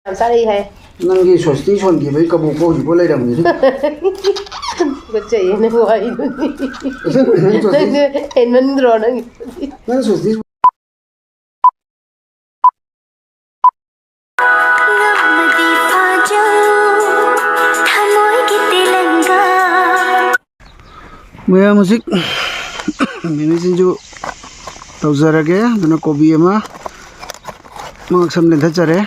सारी है नंगी सोचती सोन की भाई कबू को ही बोले रहा मुझे बच्चे ये नहीं हुआ ही नहीं इन्हें ड्रोन नहीं मैं सोचती मैं मुझे मैंने जो तौजर के दोनों कोबी में मांगसम लेंथा चरे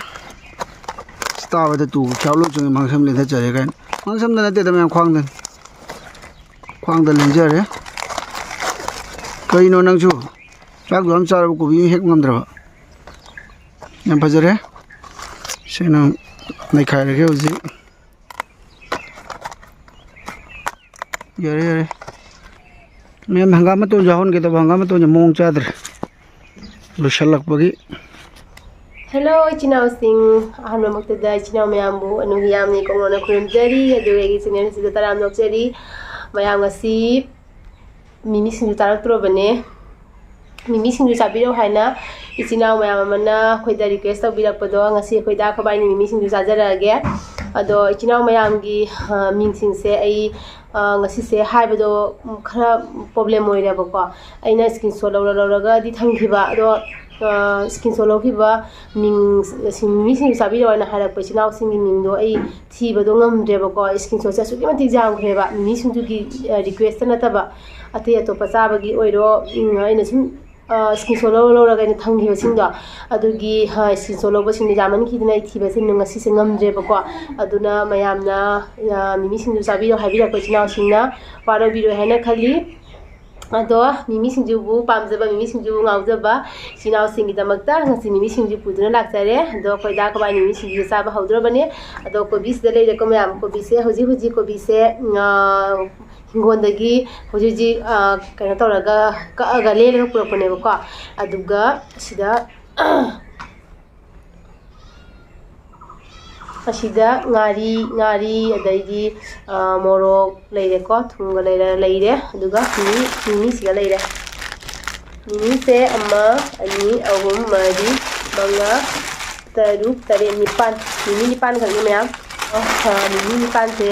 स्टाव द तू चावलो चंगे मांगसम लेंथा चरे गन मांगसम द नते तमे ख्वांग द लेंजरे कई नो नंगसु चाक दुम चारब कोबी हेक ngमद्रबा यम फजरे सेनो नायखाय रखे उजी यारे यारे मैं हंगामा तो जाहोन के तो हंगामा तो मोंग चादर लुशलक बगी हेलो इचिनाव सिंह अहमद मक्तदा इचिनाव मयामबु अनुहियामनि कोंगोना खुरमजरी अदुवेगी चैनल सिदा तराम नोक्चरी मयाम गसी मिमी सिंजु तारक्त्रोबने मिमी सिंजु चाबिरो हायना इचिनाव मयाम मना खोइदा रिक्वेस्ट तौबिरकपदो ngasi खोइदा खबाइनि मिमी सिंजु चाजरगे अदो इचिनाव मयामगी मिंगसिंगसे आई ngasi se haibado khara problem oirabako aina screenshot lawraga di thangkhiba ado screenshot lawkhiba ming simi sing sabi roina harak pachinaw singi mingdo ai thibado ngamdrebako screenshot sa suki mati jam khreba mi singju gi request na taba ate to pachabagi oiro aina sum screenshot lawraga ina thangkhiba singdo adugi screenshot lawba singni jaman khidina thiba sin ngasi se ngamdrebako aduna mayamna mimi singju sabi ro habi pachinaw singna paro biro hena khali ado mimi singju bu pamjaba mimi singju bu ngaujaba sinaw singi damakta ngasi mimi singju puduna laksare ado koida ka ba mimi singju saba haudrobane ado kobi se leire ko mayam kobi se hoji kobi se hingondagi hoji kana toraga ka lele ko propone ko aduga sida asida ngari adaidi morok leire ko thunga leire aduga mimi siga leire mimi se amma ani ahum mari manga taruk tare nipan mimi nipan khagi mayam mimi nipan se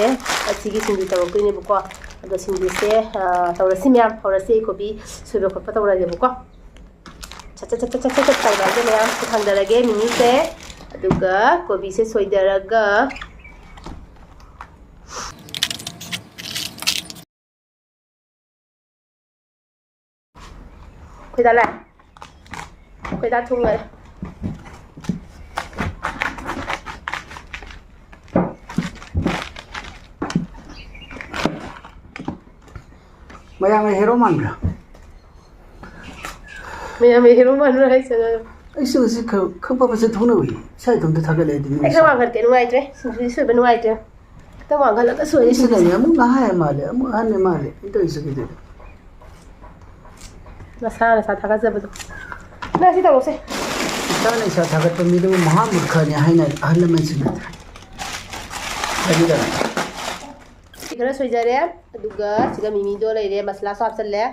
asigi singju taw ko ne buko ado singju se tawrasi mayam tawrasi ko bi subo ko patawrage buko cha tawrage mayam thangdarage mimi se aduga kobi se soidaraga khoida thunga मया में हेरो मान रहा मैं हेरो मान रहा है सर ऐसे वैसे खपा बसे धोना हुई शायद तुम तो थक गए दिन में ऐसा वांगल के नुआइत्रे सिंसुई सोय बनुआइत्रे तो वांगल का सोय ऐसे नहीं हम ना है माले हम आने माले तो ऐसे के दे नसा थाका जबदो ना सी तरोसे ताने सा थाका तो मिलो महामूर्ख ने है ना अहल में से अभी खरा सोइजरे अदुगा सिगा मिमी दो लेरे मसला सब चले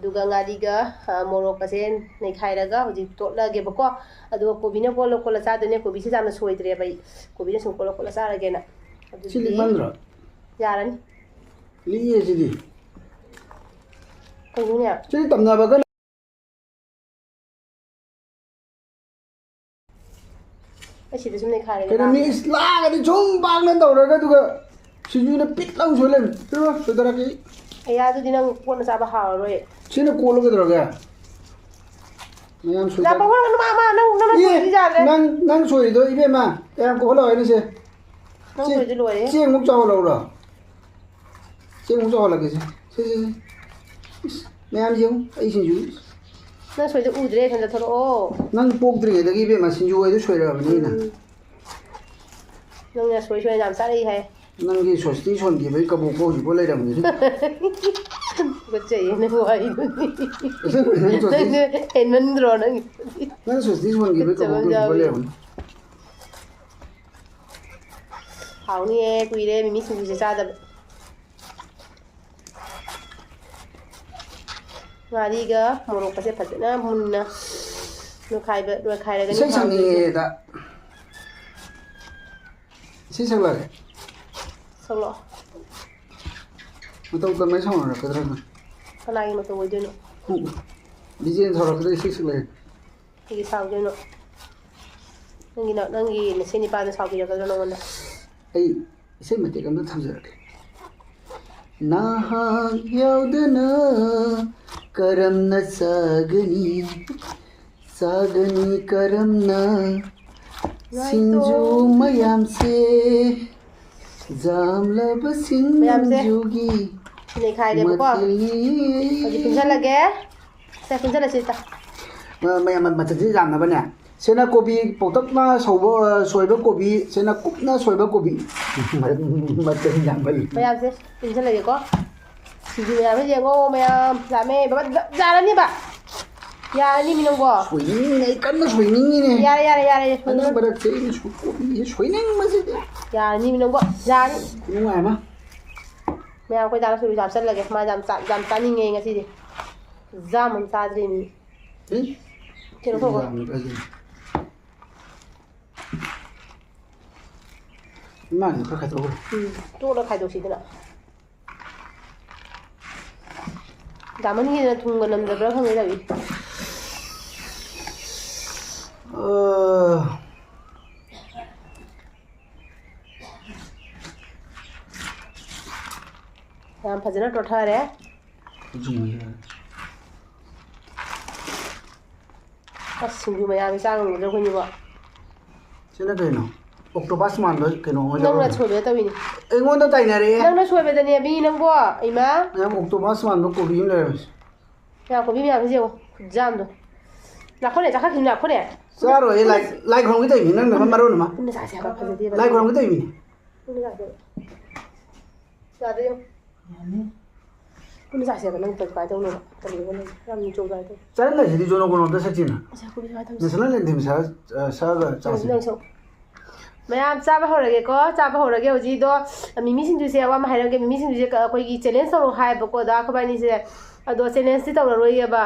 दुगा ngariga morok ase nei khairaga hoji totlage bako adu kobina kolo kola chadone kobi se jamna soidre bai kobina sun kolo kola charage na chili bandra yarani liye chili kayunya chili tamna baga asi de sun nei khairaga kana mi islaga de jong bang na tawraga duga sinju na pit lang solen pero sodara ki aya du dinang pon sa ba haroy sino कोलो के दरगा मैं हम सोचा ना बाबा ना नंग जाले नंग सोई दो इबे मा याम को होलो हैन से नंग सोई दो लोए चेंग मुक चाव लौरा चेंग मुक चाव लगे से मैं हम जिउ आई सिंजु ना सोई दो उद्रे खन थरो ओ नंग पोक द्रिंगे दगी इबे मा सिंजु आई दो सोई रगा बनी ना नंग ना सोई नाम सारी है नंगी सोचती सोन की भाई कबू को ही बोले रहा मुझे बच्चे ये नहीं हुआ ही नहीं इन्हें ड्रोन नहीं मैं सोचती सोन की भाई कबू को ही बोले रहा हाउ नहीं है कोई रे मिमी सिंजु से चादा ngariga morok pase phajana munna no khai ra ga ni sang ni da ꯁꯤ ꯁꯛꯂꯛꯑꯒꯦ ꯁꯛꯂꯛꯑꯣ ꯃꯇꯧ ꯇꯝꯃꯩ ꯁꯥꯎꯅꯔꯛꯀꯗ꯭ꯔꯥ ꯀꯅꯥꯒꯤ ꯃꯇꯧ ꯑꯣꯏꯗꯣꯏꯅꯣ ꯗꯤꯖꯦꯟ ꯁꯥꯎꯔꯛꯀꯗ꯭ꯔꯥ ꯏꯁꯩ ꯁꯛꯂꯛꯑꯦ ꯀꯩꯒꯤ ꯁꯥꯎꯗꯣꯏꯅꯣ ꯅꯪꯒꯤ ꯅꯆꯦ ꯅꯤꯄꯥꯗ ꯁꯥꯎꯕꯤꯔꯛꯀꯗ꯭ꯔꯣ ꯅꯉꯣꯟꯗ ꯑꯩ ꯏꯁꯩ ꯃꯇꯦꯛ ꯑꯃꯇ ꯊꯝꯖꯔꯛꯀꯦ ꯅꯍꯥꯛ ꯌꯥꯎꯗꯅ ꯀꯔꯝꯅ ꯆꯥꯒꯅꯤ ꯀꯔꯝꯅ ꯁꯤꯡꯖꯨ ꯃꯌꯥꯝꯁꯦ ꯖꯥꯝꯂꯕ ꯁꯤꯡꯖꯨꯒꯤ ꯅꯩꯈꯥꯏꯔꯦꯕꯀꯣ ꯍꯧꯖꯤꯛ ꯄꯨꯟꯁꯤꯜꯂꯒꯦ ꯁꯦ ꯄꯨꯟꯁꯤꯜꯂꯁꯤ ꯃꯌꯥꯝ ꯃꯆꯜꯁꯤ ꯌꯥꯝꯅꯕꯅꯦ ꯁꯤꯅ ꯀꯣꯕꯤ ꯄꯧꯇꯛꯅ ꯁꯣꯏꯕ ꯀꯣꯕꯤ ꯁꯤꯅ ꯀꯨꯞꯅ ꯁꯣꯏꯕ ꯀꯣꯕꯤ ꯃꯆꯜ ꯌꯥꯝꯕꯜꯂꯤ ꯃꯌꯥꯝꯁꯦ ꯄꯨꯟꯁꯤꯜꯂꯒꯦꯀꯣ ꯁꯤꯡꯖꯨ ꯃꯌꯥꯝꯁꯦ ꯌꯦꯡꯉꯣ ꯃꯌꯥꯝ ꯌꯥꯝꯃꯦ ꯕꯕꯥ ꯌꯥꯔꯅꯤꯕ ꯌꯥꯔꯅꯤ ꯃꯤ ꯅꯪꯕꯣ ꯁꯣꯏꯅꯤꯡꯉꯤꯅꯦ ꯑꯩ ꯀꯟꯅ ꯁꯣꯏꯅꯤꯡꯉꯤꯅꯦ ꯌꯥꯔꯦ ꯑꯗꯨ ꯃꯔꯛꯁꯦ ꯑꯩꯅ ꯀꯣꯕꯤꯁꯦ ꯁꯣꯏꯅꯤꯡꯕꯁꯤꯗꯤ ꯌꯥꯔꯅꯤ ꯃꯤ ꯅꯪꯕꯣ ꯌꯥꯔꯅꯤ ꯅꯨꯡꯉꯥꯏ ꯑꯃ ꯃꯌꯥꯝ ꯑꯩꯈꯣꯏ ꯗꯥꯅ ꯁꯣꯏꯕ ꯍꯥꯞꯆꯜꯂꯒꯦ ꯃꯥ ꯌꯥꯝ ꯆꯥꯅꯤꯡꯉꯦ ꯉꯁꯤꯗꯤ ꯖꯥꯝ ꯑꯃ ꯆꯥꯗ꯭ꯔꯤ ꯃꯤ ꯀꯩꯅꯣ ꯇꯧꯕ ꯏꯃꯥꯒꯤ ꯈꯔ ꯈꯥꯏꯗꯣꯛꯎꯔꯦ ꯇꯣꯠꯂ ꯈꯥꯏꯗꯣꯛꯁꯤꯗꯅ ꯗꯥꯃꯟꯒꯤꯗꯅ ꯊꯨꯝꯒ ꯅꯝꯗꯕ꯭ꯔꯥ ꯈꯪꯗꯦ ꯇꯧꯏ ꯌꯥꯝ ꯐꯖꯅ ꯇꯣꯠꯊꯔꯦ ꯑꯁ ꯁꯤꯡꯖꯨ ꯃꯌꯥꯝꯁꯦ ꯆꯥ ꯉꯝꯒꯗ꯭ꯔꯥ ꯑꯩꯈꯣꯏꯅꯤꯕꯣ ꯁꯤꯅ ꯀꯩꯅꯣ ꯑꯣꯛꯇꯣꯄꯁ ꯃꯥꯟꯕ ꯀꯩꯅꯣ ꯑꯃ ꯅꯪꯅ ꯁꯣꯏꯕꯗ ꯇꯧꯏꯅꯤ ꯑꯩꯉꯣꯟꯗ ꯇꯥꯏꯅꯔꯛꯑꯦ ꯅꯪꯅ ꯁꯣꯏꯕꯗꯅꯦ ꯃꯤ ꯅꯪꯕꯣ ꯏꯃꯥ ꯃꯌꯥꯝ ꯑꯣꯛꯇꯣꯄꯁ ꯃꯥꯟꯕ ꯀꯣꯕꯤ ꯑꯃ ꯂꯩꯔꯝꯃꯦ ꯃꯌꯥꯝ ꯀꯣꯕꯤ ꯃꯌꯥꯝꯁꯦ ꯌꯦꯡꯉꯣ ꯈꯨꯠꯖꯥꯝꯗꯣ ꯂꯥꯛꯈꯣꯅꯦ ꯆꯥꯈꯠꯈꯤꯅꯨ ꯂꯥꯛꯈꯣꯅꯦ ꯆꯥꯔꯣꯏ ꯂꯥꯏ ꯈꯣꯡꯒꯦ ꯇꯧꯏꯅꯤ ꯅꯪꯅ ꯃꯔꯣꯟ ꯑꯃ ꯄꯨꯟꯅ ꯆꯥꯁꯦ ꯍꯥꯏꯕ ꯐꯖꯗꯦꯕ ꯂꯥꯏ ꯈꯣꯡꯒꯦ ꯇꯧꯏꯅꯤ ꯄꯨꯟꯅ ꯆꯥꯁꯦꯕ ꯌꯥꯗ꯭ꯔꯦ ꯌꯦꯡꯉꯣ ꯄꯨꯟꯅ ꯆꯥꯁꯦꯕ ꯅꯪ ꯀꯃꯥꯏꯅ ꯇꯧꯅꯣꯕ ꯇꯧꯅꯤꯡꯕ ꯂꯩ ꯌꯥꯝ ꯆꯣꯡꯒꯥꯏ ꯇꯧ ꯆꯠꯂꯝꯗꯥꯏꯁꯤꯗꯤ ꯖꯣꯅꯣ ꯒꯣꯅꯣꯝꯇ ꯁꯛꯁꯤꯅ ꯀꯣꯕꯤ ꯁꯨꯃꯥꯏꯅ ꯇꯧꯁꯤ ꯅꯦꯁꯅꯦꯜ ꯑꯦꯟꯊꯦꯝ ꯁꯛꯑꯒ ꯆꯥꯁꯤ ꯅꯪ ꯁꯛ ꯃꯌꯥꯝ ꯆꯥꯕ ꯍꯧꯔꯒꯦꯀꯣ ꯆꯥꯕ ꯍꯧꯔꯒꯦ ꯍꯧꯖꯤꯛꯗꯣ ꯃꯤꯃꯤ ꯁꯤꯡꯖꯨꯁꯦ ꯑꯋꯥ ꯑꯃ ꯍꯥꯏꯔꯒꯦ ꯃꯤꯃꯤ ꯁꯤꯡꯖꯨꯁꯦ ꯑꯩꯈꯣꯏꯒꯤ ꯆꯦꯂꯦꯟꯖ ꯇꯧꯔꯛꯑꯣ ꯍꯥꯏꯌꯦꯕꯀꯣ ꯑꯗ ꯑꯩꯈꯣꯏꯕꯥꯅꯤꯁꯦ ꯑꯗꯣ ꯆꯦꯂꯦꯟꯖꯇꯤ ꯇꯧꯔꯔꯣꯏꯒꯦꯕ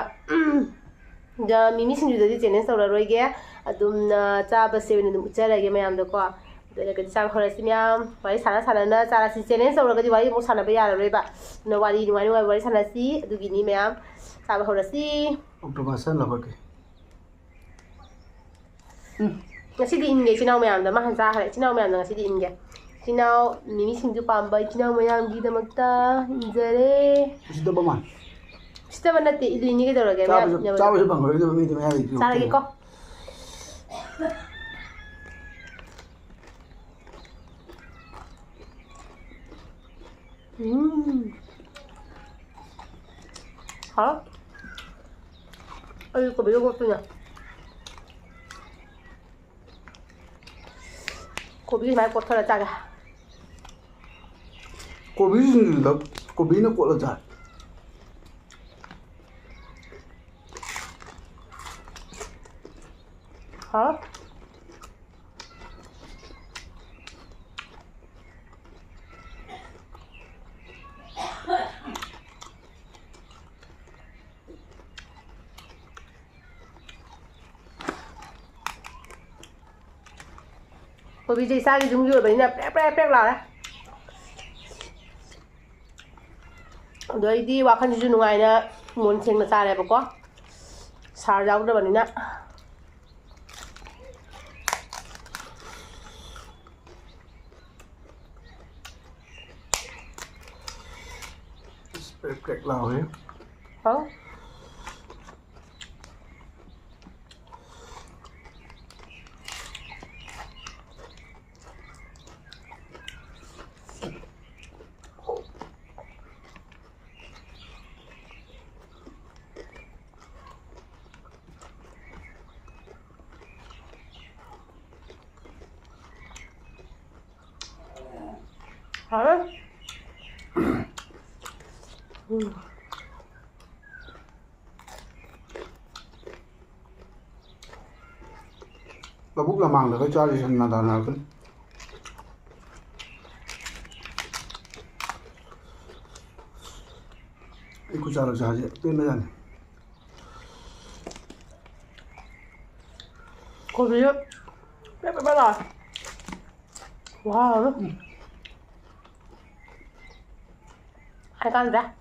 ꯃꯤꯃꯤ ꯁꯤꯡꯖꯨꯗꯗꯤ ꯆꯦꯂꯦꯟꯖ ꯇꯧꯔꯔꯣꯏꯒꯦ ꯑꯗꯨꯝꯅ ꯆꯥꯕꯁꯦ ꯑꯣꯏꯅ ꯑꯗꯨꯝ ꯎꯠꯆꯔꯒꯦ ꯃꯌꯥꯝꯗꯀꯣ ꯑꯗꯨꯅ ꯆꯥꯕ ꯍꯧꯔꯁꯤ ꯃꯌꯥꯝ ꯋꯥꯔꯤ ꯁꯥꯟꯅ ꯆꯥꯔꯁꯤ ꯆꯦꯂꯦꯟꯖ ꯇꯧꯔꯒꯗꯤ ꯋꯥꯔꯤ ꯑꯃꯨꯛ ꯁꯥꯟꯅꯕ ꯌꯥꯔꯔꯣꯏꯕ ꯑꯗꯨꯅ ꯋꯥꯔꯤ ꯅꯨꯡꯉꯥꯏ ꯋꯥꯔꯤ ꯁꯥꯟꯅꯁꯤ ꯑꯗꯨꯒꯤꯅꯤ ꯃꯌꯥꯝ ꯆꯥꯕ ꯍꯧꯔꯁꯤ ꯑꯣꯛꯇꯣꯄꯁ ꯂꯧꯈꯠꯀꯦ ꯉꯁꯤꯗꯤ ꯏꯟꯒꯦ ꯏꯆꯤꯜ ꯏꯅꯥꯎ ꯃꯌꯥꯝꯗ ꯃꯥ ꯍꯥꯟꯅ ꯆꯥꯈ꯭ꯔꯦ ꯏꯆꯤꯜ ꯏꯅꯥꯎ ꯃꯌꯥꯝꯗ ꯉꯁꯤꯗꯤ ꯏꯟꯒꯦ ꯏꯆꯤꯜ ꯏꯅꯥꯎ ꯃꯤꯃꯤ ꯁꯤꯡꯖꯨ ꯄꯥꯝꯕ ꯏꯆꯤꯜ ꯏꯅꯥꯎ ꯃꯌꯥꯝꯒꯤꯗꯃꯛꯇ ꯏꯟꯖꯔꯦ ꯎꯁꯤꯠꯇꯕ ꯃꯥꯟ ꯎꯁꯤꯠꯇꯕ ꯅꯠꯇꯦ ꯏꯜꯂꯤꯅꯤ ꯀꯩꯗꯧꯔꯒꯦ ꯃꯌꯥꯝ ꯆꯥꯕꯁꯨ ꯐꯪꯉꯔꯣꯏꯗꯕ ꯃꯤꯗꯤ ꯃꯌꯥꯗ ꯆꯥꯔꯒꯦꯀꯣ ꯍꯥꯎ ꯑꯩ ꯀꯣꯕꯤꯗꯣ ꯀꯣꯠꯇꯣꯏꯅꯦ ꯀꯣꯕꯤ ꯁꯨꯃꯥꯏꯅ ꯀꯣꯠꯊꯔ ꯆꯥꯒꯦ ꯀꯣꯕꯤꯁꯤꯡꯗꯨꯗ ꯀꯣꯕꯤꯅ ꯀꯣꯠꯂ ꯆꯥꯏ ꯍꯥꯎ ꯀꯣꯕꯤꯁꯦ ꯏꯁꯥꯒꯤ ꯌꯨꯝꯒꯤ ꯑꯣꯏꯕꯅꯤꯅ ꯄ꯭ꯔꯦꯛ ꯂꯥꯎꯔꯦ ꯑꯗꯣ ꯑꯩꯗꯤ ꯋꯥꯈꯜꯁꯤꯁꯨ ꯅꯨꯡꯉꯥꯏꯅ ꯃꯣꯟ ꯁꯦꯡꯅ ꯆꯥꯔꯦꯕꯀꯣ ꯁꯥꯔ ꯌꯥꯎꯗꯕꯅꯤꯅ ꯄ꯭ꯔꯦꯛ ꯂꯥꯎꯔꯦ ꯍꯥꯎ hả Lubuk lamang na kaya siya nadanakan. Ikut cara saja, itu yang cô biết biết biết rồi 와, 잘 간다.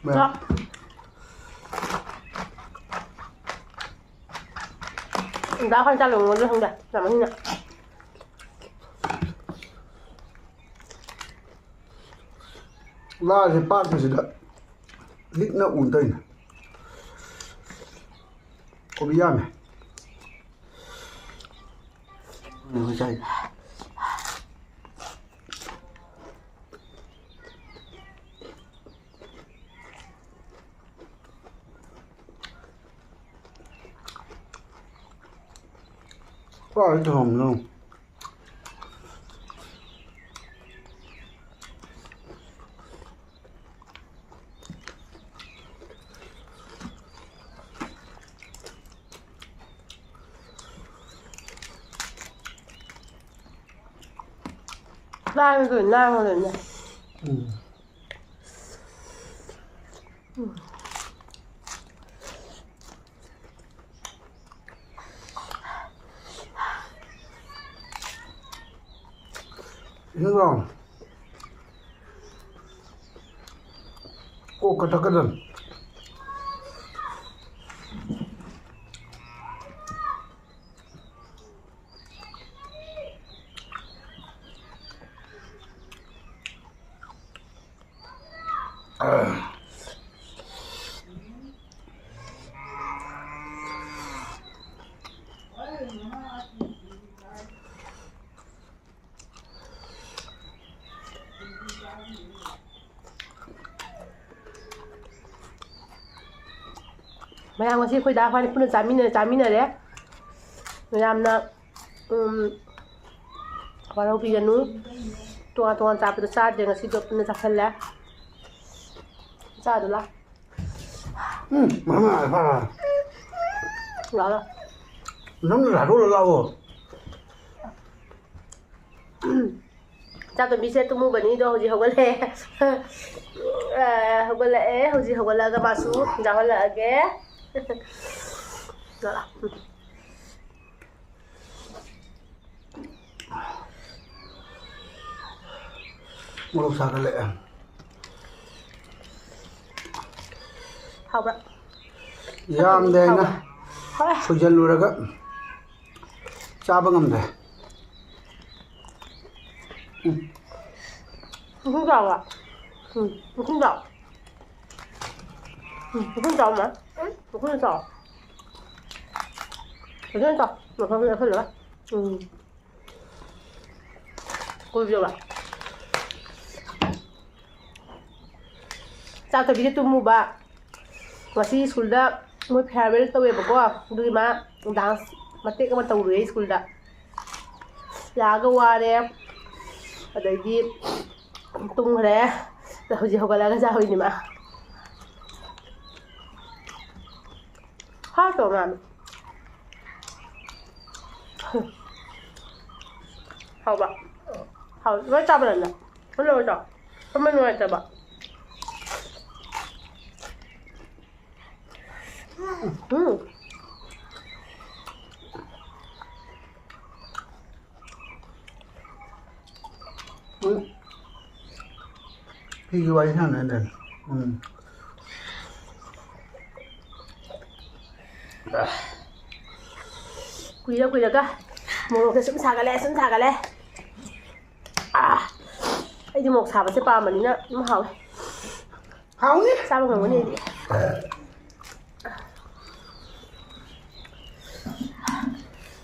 Mẹ. 자, 나 한잔 먹는 거 한다. 나 맛있네. La thì bác thì đã lít nó ủn tay này có bị ăn này hơi cay có cái hồng không 라면 그 라면은 đúng không cô cắt cái dần mày ăn gì khơi đá khoai phun 짜미네 đấy mày ăn na vào bây giờ nu tuan chạp được cha để ngasi đốt nên chạp hết lẽ cha được la mà phải đó nó là rất là lâu cha tụi mình sẽ tụi mua bánh đi đâu gì không có lẽ không có lẽ không có lẽ cái bà sú chẳng có lẽ cái đó là một lúc sau cái lệ học đó yam đây nè số dân luôn rồi đó cha bằng ngầm đây không giàu à không giàu không giàu mà không giàu không giàu mà không được cô hiểu à cha tụi mình tụi mua ba ngasi school da moi farewell tawé bako dui ma dance mate ka mataw re school da yaga ware adagi tung re da hoji hogala ga ja hoini ma ha to man hao ba hao với cha bên này nó lo cho không biết nói cho ba khi cái bánh thằng này này quý đó cả một cái sẵn sàng cái lẽ cái một xào sẽ ba mình nữa nó hỏng không nhé sao mà muốn gì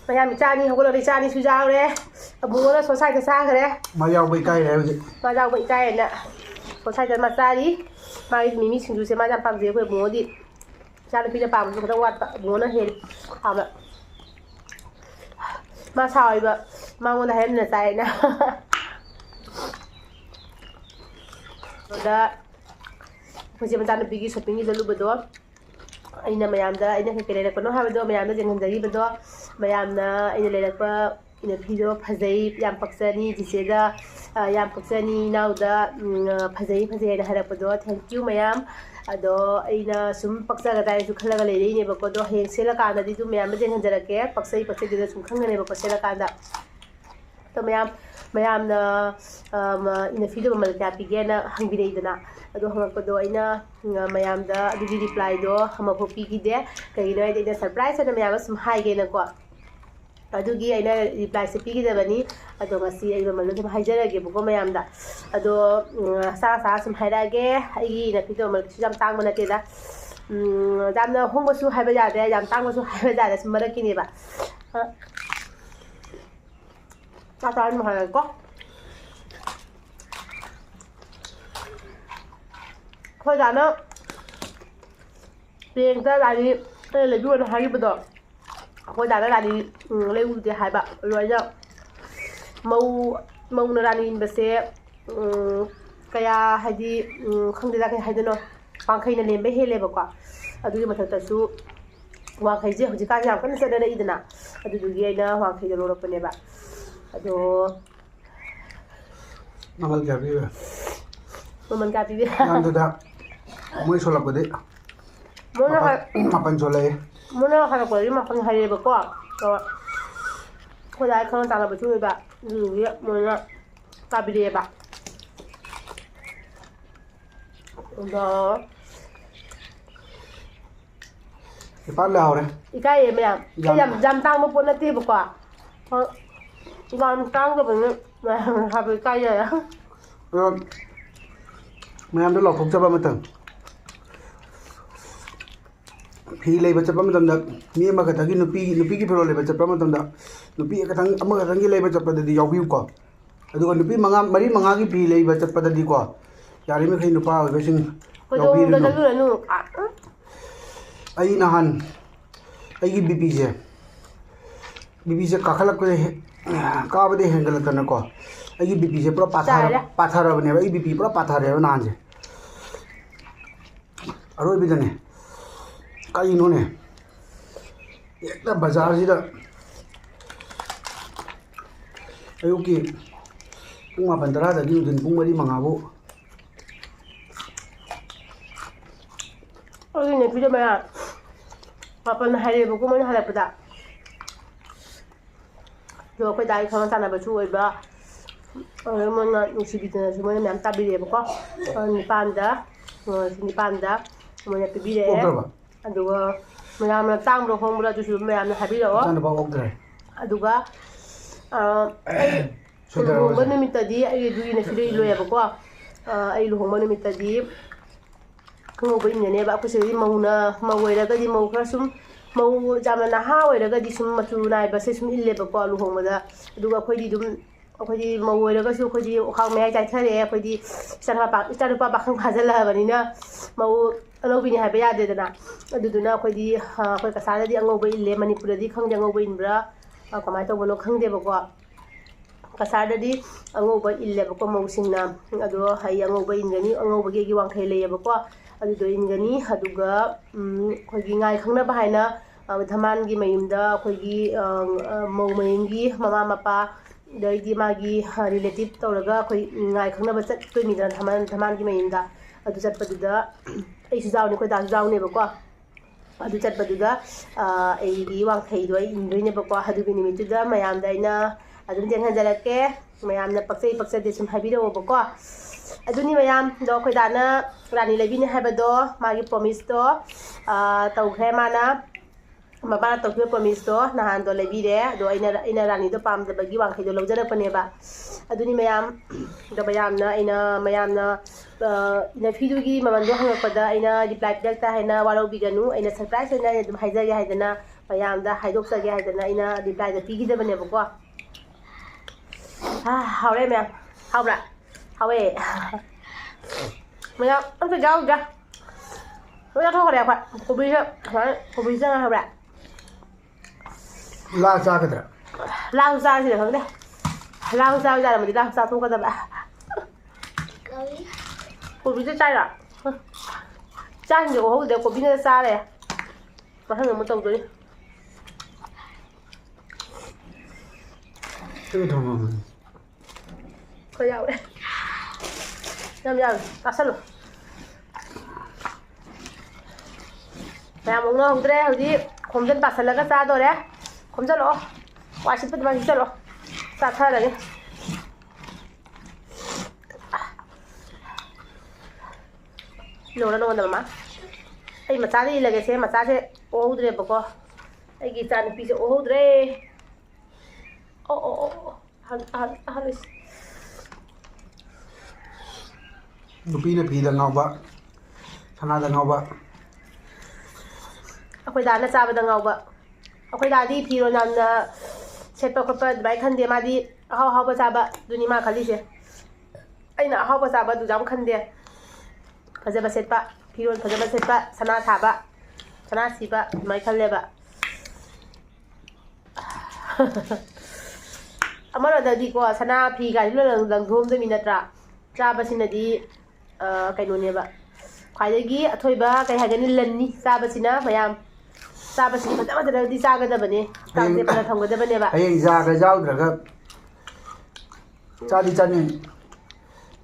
mày làm cha đi không có được cha đi suy dao đấy bố nó số sai cái xa rồi đấy mà dầu bị cay này gì mà dao bị cay nè số sai cái mặt ra đi mà mình xin chú sẽ mang ra bằng dưới với bố đi cha nó bây giờ bằng chúng ta quạt bố nó hết hỏng rồi mà sao vậy mang con này là sai nè rồi đó bây giờ mình đang đi shopping đi luôn bữa đó anh em mình làm đó anh em cái này là có nó hai bữa đó mình làm đó dành thời gian bữa đó mình làm đó anh em này là ꯏꯅꯐꯤꯗꯣ ꯐꯖꯩ ꯌꯥꯝ ꯄꯛꯆꯅꯤ ꯆꯤꯆꯦꯗ ꯌꯥꯝ ꯄꯛꯆꯅꯤ ꯏꯅꯥꯎꯗ ꯐꯖꯩ ꯍꯥꯏꯅ ꯍꯥꯏꯔꯛꯄꯗꯣ thank you ꯃꯌꯥꯝ ꯑꯗꯣ ꯑꯩꯅ ꯁꯨꯝ ꯄꯛꯆꯒꯗ꯭ꯔꯥ ꯍꯥꯏꯅꯁꯨ ꯈꯜꯂꯒ ꯂꯩꯔꯛꯏꯅꯦꯕꯀꯣ ꯑꯗꯣ ꯍꯌꯦꯡ ꯁꯦꯠꯂꯀꯥꯟꯗꯗꯤ ꯑꯗꯨꯝ ꯃꯌꯥꯝꯗ ꯌꯦꯡꯍꯟꯖꯔꯛꯀꯦ ꯄꯛꯆꯩ ꯄꯛꯆꯩꯗꯨꯗ ꯁꯨꯝ ꯈꯪꯒꯅꯦꯕꯀꯣ ꯁꯦꯠꯂꯀꯥꯟꯗ ꯑꯗꯣ ꯃꯌꯥꯝꯅ ꯏꯅꯐꯤꯗꯣ ꯃꯃꯜ ꯀꯌꯥ ꯄꯤꯒꯦꯅ ꯍꯪꯕꯤꯔꯛꯏꯗꯅ ꯑꯗꯣ ꯍꯪꯉꯛꯄꯗꯣ ꯑꯩꯅ ꯃꯌꯥꯝꯗ ꯑꯗꯨꯒꯤ ꯔꯤꯄ꯭ꯂꯥꯏꯗꯣ ꯑꯃꯐꯥꯎ ꯄꯤꯈꯤꯗꯦ ꯀꯩꯒꯤꯅꯣ ꯍꯥꯏꯗꯤ ꯑꯩꯅ ꯁꯔꯄ꯭ꯔꯥꯏꯖ ꯑꯣꯏꯅ ꯃꯌꯥꯝꯗ ꯁꯨꯝ ꯍꯥꯏꯒꯦꯅꯀꯣ ꯑꯗꯨꯒꯤ ꯑꯩꯅ ꯔꯤꯄ꯭ꯂꯥꯏꯁꯦ ꯄꯤꯒꯗꯕꯅꯤ ꯑꯗꯣ ꯉꯁꯤ ꯑꯩ ꯃꯃꯜꯗꯣ ꯁꯨꯝ ꯍꯥꯏꯖꯔꯒꯦꯕꯀꯣ ꯃꯌꯥꯝꯗ ꯑꯗꯣ ꯆꯥ ꯁꯨꯝ ꯍꯥꯏꯔꯛꯑꯒꯦ ꯑꯩꯒꯤ ꯏꯅꯐꯤꯗꯣ ꯃꯃꯜꯁꯨ ꯌꯥꯝ ꯇꯥꯡꯕ ꯅꯠꯇꯦꯗ ꯌꯥꯝꯅ ꯍꯣꯡꯕꯁꯨ ꯍꯥꯏꯕ ꯌꯥꯗꯦ ꯌꯥꯝ ꯇꯥꯡꯕꯁꯨ ꯍꯥꯏꯕ ꯌꯥꯗꯦ ꯁꯨꯝ ꯃꯔꯛꯀꯤꯅꯦꯕ ꯆꯥꯛ ꯆꯥꯔ ꯍꯥꯏꯔꯒꯦꯀꯣ ꯑꯩꯈꯣꯏ ꯗꯥꯅ ꯔꯦꯡꯇ ꯔꯥꯅꯤ ꯂꯩꯕꯤꯌꯣꯅ ꯍꯥꯏꯈꯤꯕꯗꯣ ꯑꯩꯈꯣꯏ ꯗꯥꯅ ꯔꯥꯅꯤ ꯂꯩꯔꯨꯗꯦ ꯍꯥꯏꯕ ꯑꯗꯣ ꯑꯩꯅ ꯃꯧꯅ ꯔꯥꯅꯤ ꯏꯟꯕꯁꯦ kaya hadi khangde da kai haidano pangkhai na lembe helebako adugi mathaktsu wangkhai je hujika yam kan sadana idana adugi aina wangkhai da lorakpane ba ado mamal kya bibe nam da moi solapode mapan solai mona hara ko ri mapan harebako to ko dai khang ta ba chu ba adugi mona kabire ba đó ipan la hore ikai em ya jam tang mo pon na ti ba kwa jam tang ko ben na ha ba kai ya mayam da lok chaba matang phi lei ba chapa matam da mi ma ka tagi nupi ki phiro lei ba chapa matam da nupi ka thang ama ka thang gi lei ba chapa da di yaw bi ko aduga nupi mari manga gi phi lei ba chapa da di ko yari me khai nupa oi besing yaw bi no ai nahan ai gi bp je kakhalak ko ka ba de hengal tan ko ai gi bp je pura pathar bane ai bp pura pathar re nahan je aroi bi dane kai no ne ekta bazar ji da ayuki pung 8 da gi din pung 3 mangabu oi ne video ma papan hare bu ko mon hare pada do ko dai khang sana ba chu oi ba mon na ni si bitana su mon nam tabire ba ko ni panda mon ya pibire aduga mayam na tang ro hong bra ju su mayam na habi ro sana ba ok dre aduga lu nimita di ai du ina fire lo ya ba ko ai lu hong nimita di ko ba ina ne ba ko se mauna mawaira ga di mau ka sum mau jamana ha waira ga di sum matu nai ba se sum ille ba ko lu hong ma da aduga khoi di dum akhoi di mawaira ga su khoi di khang me jai thare akhoi di sana pa khang phajala bani na mau alobi ni ha ba ya de dana aduduna akhoi di akhoi ka sala di angau ba ille manipur di khang jangau ba inbra kamai to bono khang de ba ko kasada di angau ba ille ba ko mau singna adu hai angau ba ingani angau ba gi wang khai le ba ko adu do ingani aduga khoi gi ngai khangna ba haina dhaman gi mayumda khoi gi mau mayingi mama mapa dai gi magi relative tawraga khoi ngai khangna ba chat to mi da dhaman gi mayumda adu chat paduda ai su jaw ni ko da jaw ne ba ko adu chat paduda ai gi wang khai do ai indoi ne ba ko adu gi nimitu da mayam da ina adu den hanjalake mayam na paksai de sum habiro ba ko aduni mayam do khoi da na rani lebi ne haba do magi promise do tawkhre mana mabana tawkhre promise do nahan do lebi re do ina rani do pam da bagi wang khai do lojara pane ba aduni mayam do mayam na ina fidu gi maman do hang pada ina reply dakta haina waro biganu ina surprise na dum haiza ya haidana mayam da haidok sa ya haidana ina reply da pigi da bane ba ko hawre mayam hawra hawe mayam an ka jaw ga mayam thok re kwa ko bi sa hawra la sa ka da la sa si hang de la sa ja ma di la sa thok ka da ba ko bi sa chai ra chai ni ko ho de ko bi na sa le ma hang mo tong do ni Chưa thằng mà. Khơi dạo đấy. Nhầm, tao sân rồi. Mẹ muốn nó không thế, hồi không dân bạc sân là cái sao rồi đấy. Không dân lỗ. Quá xin bật bằng chân lỗ. Sao thay rồi đi. Nora no ma ai machadi lage se machaje ohudre bako ai gi chan pi se ohudre halis Nupi na phi da ngau ba. Sana da ngau ba. akhoi da na chaba da ngau ba akhoi da di phi ro nam na sepa ko pa bai khan de ma di haw ba chaba duni ma khali se ai na haw ba chaba du jam khan de fazaba setpa phiron fazaba setpa sana thaba sana siba mai khalleba amara da di ko sana phi ga lo lang thom de minatra chaba sinadi kaino ne ba khwaidagi athoiba kai hagani lanni chaba sina mayam chaba sin fazaba da di chaga da bane tangse pala thongga da bane ba Ai ja ga jau dra ga. Cha di chan ni.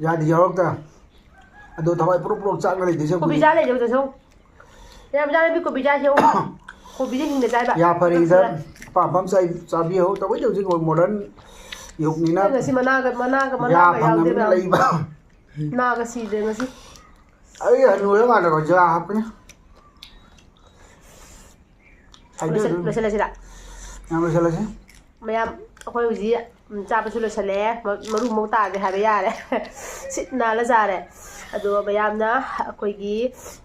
Ya di yorok ta. Ado thawai pro chak na le de se. ko bija le jo to song ya bija le bi ko bija se ko bija hing de jai ba Ya pari da pa pam sai cha bi ho ta wai jo ji ngồi modern yok ni na. ngasi mana ga Ya ga phang yaw de na lai ba. na ga si de ngasi Ai anu ya ga da ja hap ni. Ai de. lo se la Yang lo sala se. mayam akhoi uji cha ba su lo sale maru mo ta de ha ba ya re sit na la ja re ado mayam na akhoi gi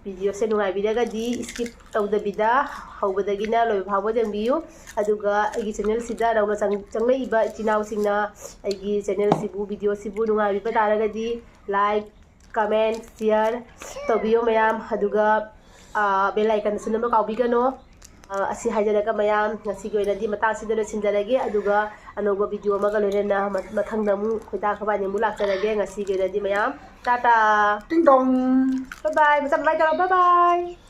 video se nungai bi daga di skip taw da bida hauba da gina lo bhawa jang biu aduga agi channel sida rauna changlei iba chinau singna agi channel sibu video sibu nungai bi ba taraga di like comment share tabiyo mayam aduga bell icon sunama kaubi gano asi hajaraka mayam ngasi goinadi matang sidalo sinjarage aduga anoba video amaga lorena mathangda mu khoida khabani mu lakjarage ngasi goinadi mayam tata Ding dong. bye bye bye bye